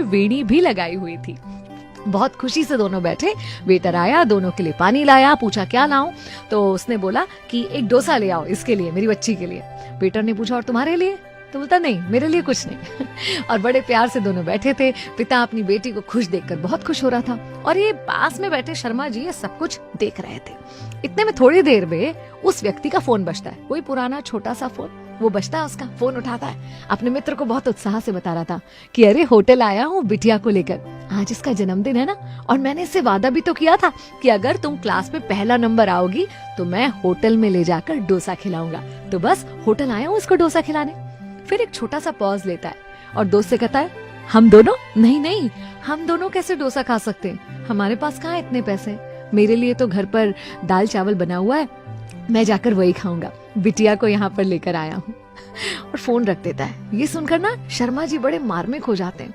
वेणी भी लगाई हुई थी। बहुत खुशी से दोनों बैठे। वेटर आया, दोनों के लिए पानी लाया, पूछा क्या लाऊं, तो उसने बोला कि एक डोसा ले आओ इसके लिए, मेरी बच्ची के लिए। वेटर ने पूछा और तुम्हारे लिए, तो बोलता नहीं मेरे लिए कुछ नहीं। और बड़े प्यार से दोनों बैठे थे। पिता अपनी बेटी को खुश देखकर बहुत खुश हो रहा था और ये पास में बैठे शर्मा जी ये सब कुछ देख रहे थे। इतने में थोड़ी देर में उस व्यक्ति का फोन बजता है, कोई पुराना छोटा सा फोन, वो बजता है, उसका फोन उठाता है। अपने मित्र को बहुत उत्साह से बता रहा था कि अरे होटल आया हूँ बिटिया को लेकर, आज इसका जन्मदिन है ना, और मैंने इससे वादा भी तो किया था कि अगर तुम क्लास में पहला नंबर आओगी तो मैं होटल में ले जाकर डोसा खिलाऊंगा, तो बस होटल आया हूँ इसको डोसा खिलाने। फिर एक छोटा सा पॉज लेता है और दोस्त से कहता है हम दोनों, नहीं नहीं हम दोनों कैसे डोसा खा सकते हैं, हमारे पास कहाँ इतने पैसे, मेरे लिए तो घर पर दाल चावल बना हुआ है, मैं जाकर वही खाऊंगा, बिटिया को यहाँ पर लेकर आया हूँ। और फोन रख देता है। ये सुनकर ना शर्मा जी बड़े मार्मिक हो जाते हैं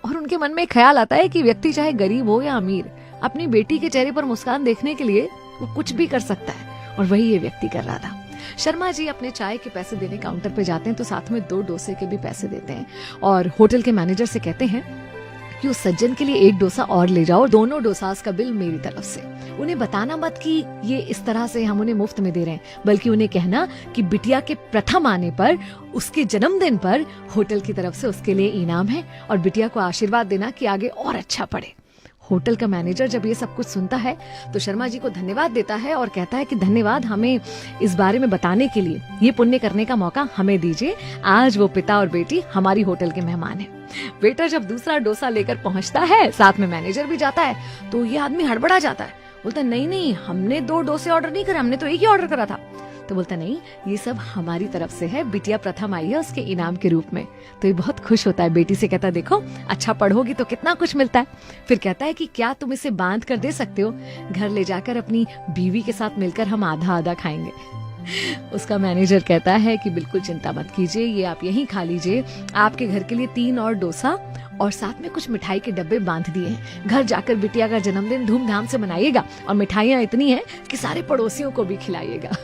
और उनके मन में ख्याल आता है कि व्यक्ति चाहे गरीब हो या अमीर, अपनी बेटी के चेहरे पर मुस्कान देखने के लिए वो कुछ भी कर सकता है, और वही ये व्यक्ति कर रहा था। शर्मा जी अपने चाय के पैसे देने काउंटर पे जाते हैं तो साथ में 2 डोसे के भी पैसे देते हैं और होटल के मैनेजर से कहते हैं कि उस सज्जन के लिए 1 डोसा और ले जाओ और दोनों डोसास का बिल मेरी तरफ से। उन्हें बताना मत कि ये इस तरह से हम उन्हें मुफ्त में दे रहे हैं, बल्कि उन्हें कहना कि बिटिया के प्रथम आने पर, उसके जन्मदिन पर होटल की तरफ से उसके लिए इनाम है और बिटिया को आशीर्वाद देना कि आगे और अच्छा पढ़े। होटल का मैनेजर जब ये सब कुछ सुनता है तो शर्मा जी को धन्यवाद देता है और कहता है कि धन्यवाद हमें इस बारे में बताने के लिए, ये पुण्य करने का मौका हमें दीजिए, आज वो पिता और बेटी हमारी होटल के मेहमान हैं। वेटर जब दूसरा डोसा लेकर पहुंचता है, साथ में मैनेजर भी जाता है, तो ये आदमी हड़बड़ा जाता है, बोलता नहीं नहीं हमने 2 डोसे ऑर्डर नहीं करे, हमने तो एक ही ऑर्डर करा था। तो बोलता नहीं ये सब हमारी तरफ से है, बिटिया प्रथम आई है उसके इनाम के रूप में। तो ये बहुत खुश होता है, बेटी से कहता है देखो अच्छा पढ़ोगी तो कितना कुछ मिलता है। फिर कहता है कि क्या तुम इसे बांध कर दे सकते हो, घर ले जाकर अपनी बीवी के साथ मिलकर हम आधा आधा खाएंगे। उसका मैनेजर कहता है कि बिल्कुल चिंता मत कीजिए, ये आप यहीं खा लीजिए, आपके घर के लिए 3 और डोसा और साथ में कुछ मिठाई के डब्बे बांध दिए हैं, घर जाकर बिटिया का जन्मदिन धूमधाम से मनाइएगा और मिठाइयाँ इतनी हैं कि सारे पड़ोसियों को भी खिलाइएगा।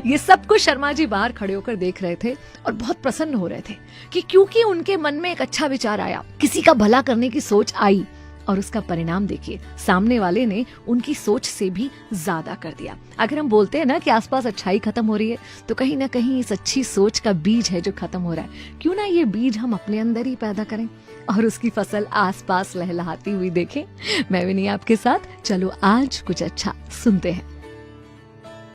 ये सब कुछ शर्मा जी बाहर खड़े होकर देख रहे थे और बहुत प्रसन्न हो रहे थे कि क्योंकि उनके मन में एक अच्छा विचार आया, किसी का भला करने की सोच आई और उसका परिणाम देखिए, सामने वाले ने उनकी सोच से भी ज्यादा कर दिया। अगर हम बोलते हैं ना कि आसपास अच्छाई खत्म हो रही है, तो कहीं ना कहीं इस अच्छी सोच का बीज है जो खत्म हो रहा है। क्यों ना ये बीज हम अपने अंदर ही पैदा करें और उसकी फसल आसपास लहलहाती हुई देखें। मैं भी नहीं आपके साथ, चलो आज कुछ अच्छा सुनते हैं।